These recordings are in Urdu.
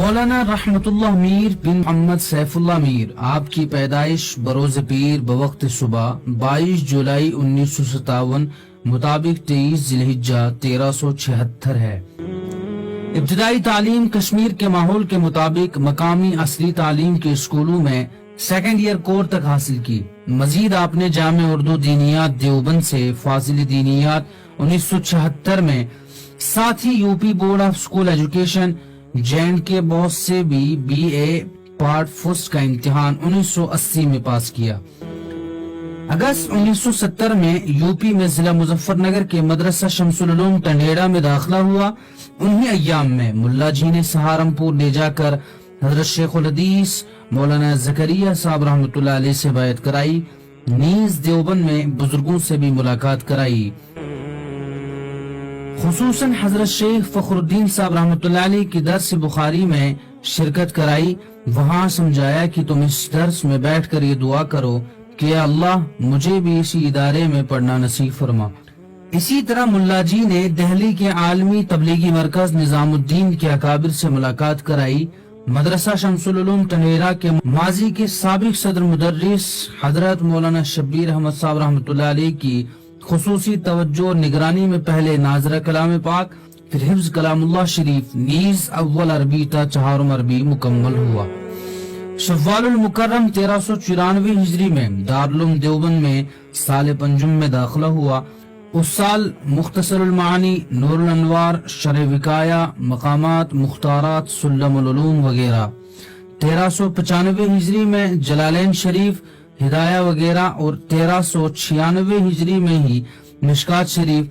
مولانا رحمتullah میر بن محمد سیف اللہ میر، آپ کی پیدائش بروز پیر بوقت صبح 22 جولائی 1957 مطابق 23 ذی الحجہ 1376 ہے۔ ابتدائی تعلیم کشمیر کے ماحول کے مطابق مقامی اصلی تعلیم کے اسکولوں میں سیکنڈ ایئر کور تک حاصل کی۔ مزید آپ نے جامع اردو دینیات دیوبند سے فاضل دینیات 1976 میں، ساتھ ہی U P board of school education JNK Bose سے بھی BA پارٹ فرسٹ کا امتحان 1980 میں پاس کیا۔ اگست 1970 میں یو پی میں ضلع مظفر نگر کے مدرسہ شمس العلوم ٹنڈیڑا میں داخلہ ہوا۔ انہی ایام میں ملا جی نے سہارنپور لے جا کر حضرت شیخ الحدیث مولانا زکریا صاحب رحمۃ اللہ علیہ سے بیعت کرائی، نیز دیوبند میں بزرگوں سے بھی ملاقات کرائی، خصوصاً حضرت شیخ فخر الدین صاحب رحمۃ اللہ علیہ کی درس بخاری میں شرکت کرائی۔ وہاں سمجھایا کہ تم اس درس میں بیٹھ کر یہ دعا کرو کہ اللہ مجھے بھی اسی ادارے میں پڑھنا نصیب فرما۔ اسی طرح ملا جی نے دہلی کے عالمی تبلیغی مرکز نظام الدین کے اکابر سے ملاقات کرائی۔ مدرسہ شمس العلوم ٹنڈیڑا کے ماضی کے سابق صدر مدرس حضرت مولانا شبیر احمد صاحب رحمۃ اللہ علیہ کی خصوصی توجہ اور نگرانی میں پہلے ناظرہ کلام پاک، پھر حفظ کلام اللہ شریف، نیز اول عربی تا چہارم عربی مکمل ہوا۔ شوال المکرم 1394 ہجری میں دارالعلوم دیوبند میں سال پنجم میں داخلہ ہوا۔ اس سال مختصر المعانی، نور الانوار، شرح وقایہ، مقامات، مختارات، سلم العلوم وغیرہ۔ 1395 ہجری میں جلالین شریف، ہدایہ وغیرہ، اور 1396 ہجری میں ہی مشکات شریف،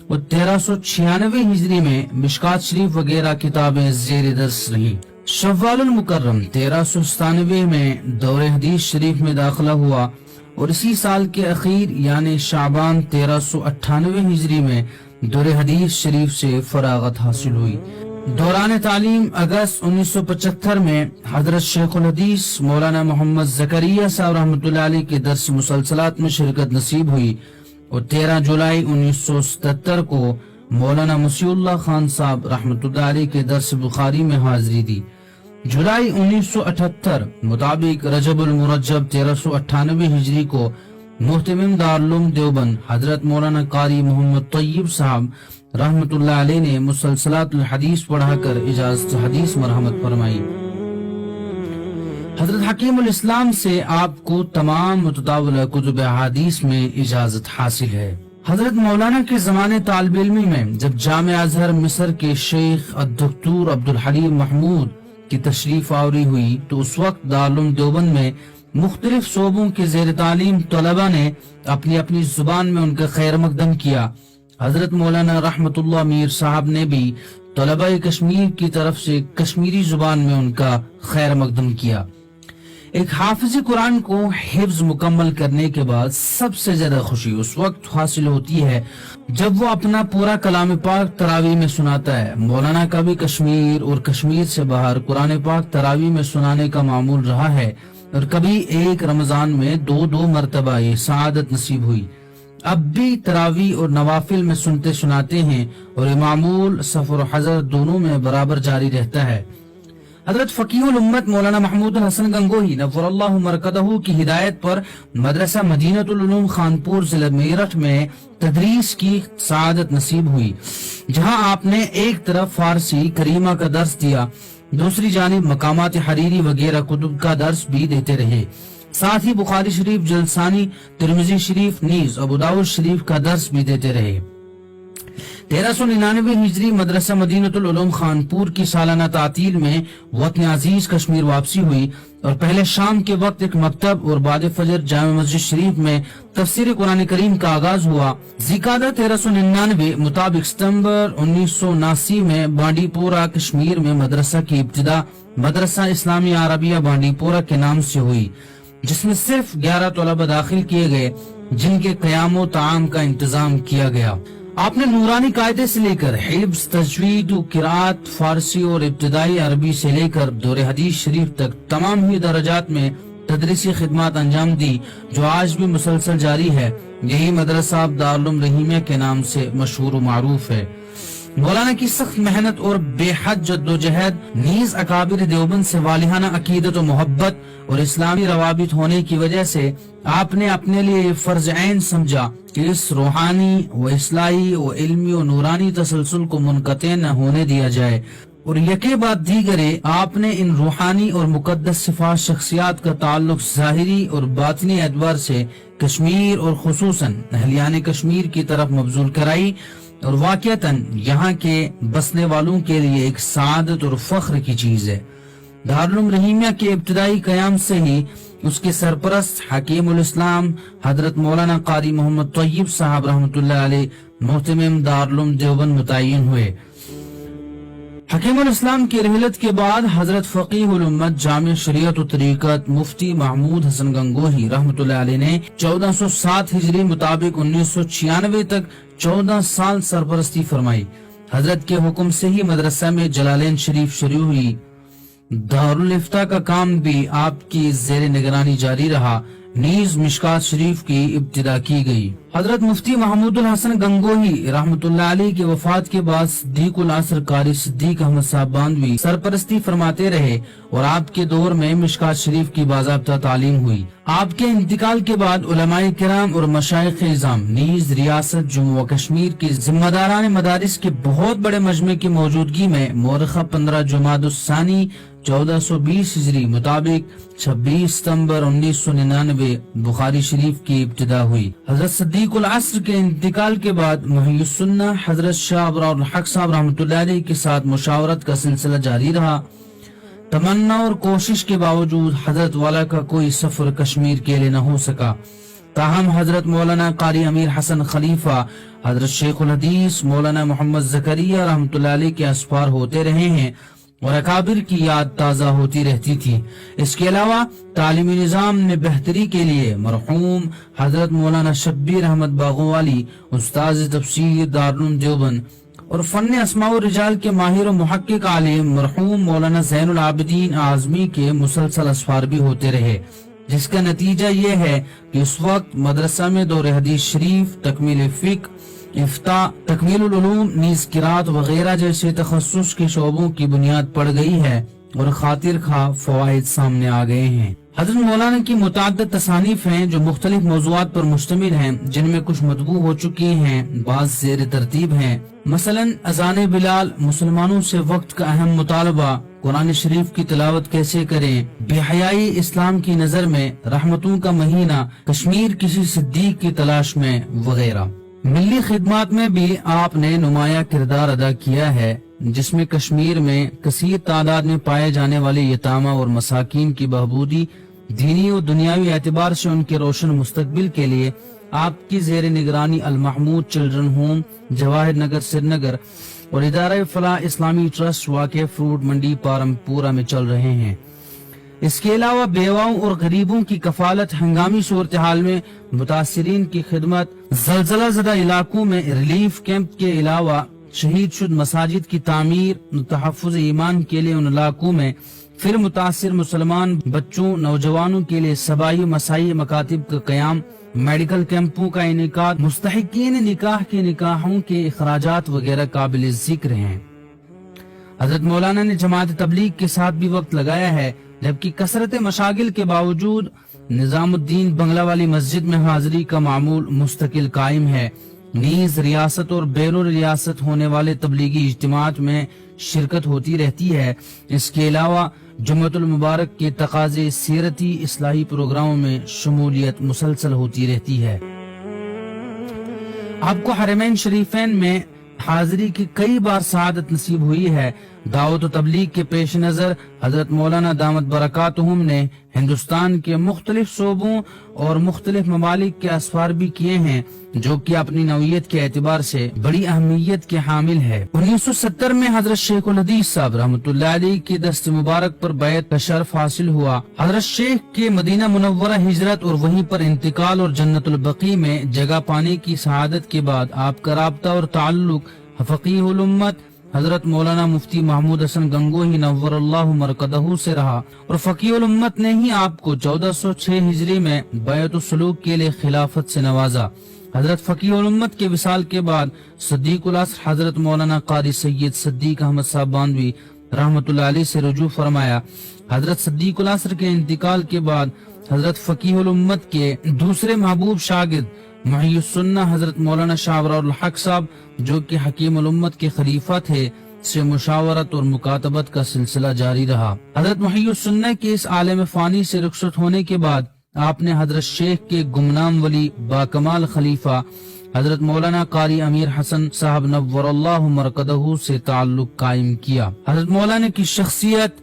اور 1396 ہجری میں مشکات شریف وغیرہ کتابیں زیر درس رہی۔ شوال المکرم 1397 میں دور حدیث شریف میں داخلہ ہوا، اور اسی سال کے اخیر یعنی شعبان 1398 ہجری میں دور حدیث شریف سے فراغت حاصل ہوئی۔ دوران تعلیم اگست 1975 میں حضرت شیخ الحدیث مولانا محمد زکریا صاحب رحمۃ اللہ علیہ کے درس مسلسلات میں شرکت نصیب ہوئی، اور 13 جولائی 1977 کو مولانا مسیح اللہ خان صاحب رحمۃ اللہ علیہ کے درس بخاری میں حاضری دی۔ جولائی 1978 مطابق رجب المرجب 1398 ہجری کو محتمم دارالعلوم دیوبند حضرت مولانا قاری محمد طیب صاحب رحمۃ اللہ علیہ نے مسلسلات الحدیث پڑھا کر اجازت حدیث مرحمت فرمائی۔ حضرت حکیم الاسلام سے آپ کو تمام متداولہ کتب احادیث میں اجازت حاصل ہے۔ حضرت مولانا کے زمانے طالب علمی میں جب جامع ازہر مصر کے شیخ الدکتور عبدالحلیم محمود کی تشریف آوری ہوئی تو اس وقت دارالعلوم دیوبند میں مختلف صوبوں کے زیر تعلیم طلبہ نے اپنی اپنی زبان میں ان کا خیر مقدم کیا۔ حضرت مولانا رحمتullah میر صاحب نے بھی طلبہ کشمیر کی طرف سے کشمیری زبان میں ان کا خیر مقدم کیا۔ ایک حافظ قرآن کو حفظ مکمل کرنے کے بعد سب سے زیادہ خوشی اس وقت حاصل ہوتی ہے جب وہ اپنا پورا کلام پاک تراویح میں سناتا ہے۔ مولانا کا بھی کشمیر اور کشمیر سے باہر قرآن پاک تراویح میں سنانے کا معمول رہا ہے، اور کبھی ایک رمضان میں دو مرتبہ یہ سعادت نصیب ہوئی۔ اب بھی تراویح اور نوافل میں سنتے سناتے ہیں، اور یہ معمول سفر و حضر دونوں میں برابر جاری رہتا ہے۔ حضرت فقیہ الامت مولانا محمود الحسن گنگوہی نور اللہ مرکزہ کی ہدایت پر مدرسہ مدینۃ العلوم خانپور ضلع میرٹھ میں تدریس کی سعادت نصیب ہوئی، جہاں آپ نے ایک طرف فارسی کریمہ کا درس دیا، دوسری جانب مقامات حریری وغیرہ کتب کا درس بھی دیتے رہے، ساتھ ہی بخاری شریف، جلسانی، ترمذی شریف، نیز ابو داؤد شریف کا درس بھی دیتے رہے۔ 1399 ہجری مدرسہ مدینۃ العلوم خانپور کی سالانہ تعطیل میں وطن عزیز کشمیر واپسی ہوئی، اور پہلے شام کے وقت ایک مکتب اور بعد فجر جامع مسجد شریف میں تفسیر قرآن کریم کا آغاز ہوا۔ ذیقعدہ 1399 مطابق ستمبر 1979 میں بانڈی پورہ کشمیر میں مدرسہ کی ابتدا مدرسہ اسلامی عربیہ بانڈی پورہ کے نام سے ہوئی، جس میں صرف 11 طلبہ داخل کیے گئے، جن کے قیام و طعام کا انتظام کیا گیا۔ آپ نے نورانی قاعدے سے لے کر حفظ، تجوید و قرات، فارسی اور ابتدائی عربی سے لے کر دور حدیث شریف تک تمام ہی درجات میں تدریسی خدمات انجام دی، جو آج بھی مسلسل جاری ہے۔ یہی مدرسہ دارالعلوم رحیمیہ کے نام سے مشہور و معروف ہے۔ مولانا کی سخت محنت اور بے حد جدوجہد نیز اکابر دیوبند سے والہانہ عقیدت و محبت اور اسلامی روابط ہونے کی وجہ سے آپ نے اپنے لیے یہ فرض عین سمجھا کہ اس روحانی و اصلاحی و علمی و نورانی تسلسل کو منقطع نہ ہونے دیا جائے، اور یکے بعد دیگرے آپ نے ان روحانی اور مقدس صفات شخصیات کا تعلق ظاہری اور باطنی اعتبار سے کشمیر اور خصوصاً اہلیان کشمیر کی طرف مبذول کرائی، اور واقعتاً یہاں کے بسنے والوں کے لیے ایک سعادت اور فخر کی چیز ہے۔ دارالعلوم رحیمیہ کے ابتدائی قیام سے ہی اس کے سرپرست حکیم الاسلام حضرت مولانا قاری محمد طیب صاحب رحمۃ اللہ علیہ محتمم دارالعلوم دیوبند متعین ہوئے۔ حکیم الاسلام کی رحلت کے بعد حضرت فقیہ الامت جامع شریعت و طریقت مفتی محمود حسن گنگوہی رحمۃ اللہ علیہ نے 1407 ہجری مطابق 1996 تک 14 سال سرپرستی فرمائی۔ حضرت کے حکم سے ہی مدرسہ میں جلالین شریف شروع ہوئی۔ دارالفتہ کا کام بھی آپ کی زیر نگرانی جاری رہا، نیز مشکات شریف کی ابتدا کی گئی۔ حضرت مفتی محمود الحسن گنگوہی رحمۃ اللہ علیہ کی وفات کے بعد صدیق العصر قاری صدیق احمد صاحب باندوی سرپرستی فرماتے رہے، اور آپ کے دور میں مشکات شریف کی باضابطہ تعلیم ہوئی۔ آپ کے انتقال کے بعد علماء کرام اور مشائخ اعظام نیز ریاست جموں و کشمیر کی ذمہ داران مدارس کے بہت بڑے مجمع کی موجودگی میں مورخہ 15 جمادی الثانی 1420 ہجری مطابق 26 ستمبر 1999 بخاری شریف کی ابتدا ہوئی۔ حضرت صدیق العصر کے انتقال کے بعد محی السنہ حضرت شاہ ابرار الحق صاحب رحمۃ اللہ علیہ کے ساتھ مشاورت کا سلسلہ جاری رہا۔ تمنا اور کوشش کے باوجود حضرت والا کا کوئی سفر کشمیر کے لیے نہ ہو سکا، تاہم حضرت مولانا قاری امیر حسن خلیفہ حضرت شیخ الحدیث مولانا محمد زکریہ رحمۃ اللہ علیہ کے اسفار ہوتے رہے ہیں اور اکابر کی یاد تازہ ہوتی رہتی تھی۔ اس کے علاوہ تعلیمی نظام میں بہتری کے لیے مرحوم حضرت مولانا شبیر احمد باغوالی استاذ تفسیر دارالعلوم دیوبند اور فن اسماء و رجال کے ماہر و محقق عالم مرحوم مولانا زین العابدین اعظمی کے مسلسل اسفار بھی ہوتے رہے، جس کا نتیجہ یہ ہے کہ اس وقت مدرسہ میں دور حدیث شریف، تکمیل فقہ، افتاء، تکمیل العلوم، نیز قرات وغیرہ جیسے تخصص کے شعبوں کی بنیاد پڑ گئی ہے اور خاطر خواہ فوائد سامنے آ گئے ہیں۔ حضرت مولانا کی متعدد تصانیف ہیں جو مختلف موضوعات پر مشتمل ہیں، جن میں کچھ مطبوع ہو چکی ہیں، بعض زیر ترتیب ہیں۔ مثلا اذان بلال، مسلمانوں سے وقت کا اہم مطالبہ، قرآن شریف کی تلاوت کیسے کریں، بے حیائی اسلام کی نظر میں، رحمتوں کا مہینہ، کشمیر کسی صدیق کی تلاش میں وغیرہ۔ ملی خدمات میں بھی آپ نے نمایاں کردار ادا کیا ہے، جس میں کشمیر میں کثیر تعداد میں پائے جانے والے یتامى اور مساکین کی بہبودی، دینی و دنیاوی اعتبار سے ان کے روشن مستقبل کے لیے آپ کی زیر نگرانی المحمود چلڈرن ہوم جواہر نگر سری نگر اور ادارہ فلاح اسلامی ٹرسٹ واقع فروٹ منڈی پارمپورہ میں چل رہے ہیں۔ اس کے علاوہ بیواؤں اور غریبوں کی کفالت، ہنگامی صورتحال میں متاثرین کی خدمت، زلزلہ زدہ علاقوں میں ریلیف کیمپ کے علاوہ شہید شد مساجد کی تعمیر، تحفظ ایمان کے لیے ان علاقوں میں پھر متاثر مسلمان بچوں نوجوانوں کے لیے سبائی مسائی مکاتب کا قیام، میڈیکل کیمپوں کا انعقاد، مستحقین نکاح کے نکاحوں کے اخراجات وغیرہ قابل ذکر ہیں۔ حضرت مولانا نے جماعت تبلیغ کے ساتھ بھی وقت لگایا ہے، جبکہ کثرت مشاغل کے باوجود نظام الدین بنگلہ والی مسجد میں حاضری کا معمول مستقل قائم ہے، نیز ریاست اور بیرون ریاست ہونے والے تبلیغی اجتماعات میں شرکت ہوتی رہتی ہے۔ اس کے علاوہ جمعۃ المبارک کے تقاضے سیرتی اصلاحی پروگراموں میں شمولیت مسلسل ہوتی رہتی ہے۔ آپ کو حرمین شریفین میں حاضری کی کئی بار سعادت نصیب ہوئی ہے۔ دعوت و تبلیغ کے پیش نظر حضرت مولانا دامت برکاتہم نے ہندوستان کے مختلف صوبوں اور مختلف ممالک کے اسفار بھی کیے ہیں، جو کہ اپنی نوعیت کے اعتبار سے بڑی اہمیت کے حامل ہے۔ 1970 میں حضرت شیخ الحدیث صاحب رحمۃ اللہ علیہ کی دست مبارک پر بیعت کا شرف حاصل ہوا۔ حضرت شیخ کے مدینہ منورہ ہجرت اور وہیں پر انتقال اور جنت البقیع میں جگہ پانے کی سعادت کے بعد آپ کا رابطہ اور تعلق فقیہ الامت حضرت مولانا مفتی محمود حسن گنگوہی نور اللہ مرقدہ سے رہا، اور فقیہ الامت نے ہی آپ کو 1406 ہجری میں بیعت السلوک کے لیے خلافت سے نوازا۔ حضرت فقیہ الامت کے وصال کے بعد صدیق العصر حضرت مولانا قاری سید صدیق احمد صاحب باندوی رحمۃ اللہ علیہ سے رجوع فرمایا۔ حضرت صدیق العصر کے انتقال کے بعد حضرت فقیہ الامت کے دوسرے محبوب شاگرد محی السنہ حضرت مولانا شاہ ابرار الحق صاحب جو کہ حکیم الامت کے خلیفہ تھے سے مشاورت اور مکاتبت کا سلسلہ جاری رہا۔ حضرت محی السنہ کے اس عالم فانی سے رخصت ہونے کے بعد آپ نے حضرت شیخ کے گمنام ولی باکمال خلیفہ حضرت مولانا قاری امیر حسن صاحب نور اللہ مرقدہ سے تعلق قائم کیا۔ حضرت مولانا کی شخصیت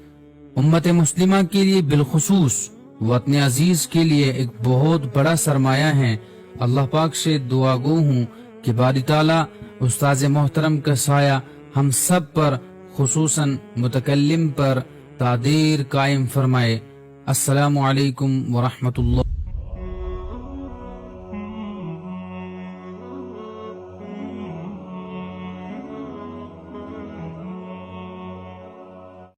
امت مسلمہ کے لیے بالخصوص وطن عزیز کے لیے ایک بہت بڑا سرمایہ ہے۔ اللہ پاک سے دعا گو ہوں کہ باری تعالیٰ استاذ محترم کا سایہ ہم سب پر خصوصاً متکلم پر تا دیر قائم فرمائے۔ السلام علیکم ورحمۃ اللہ۔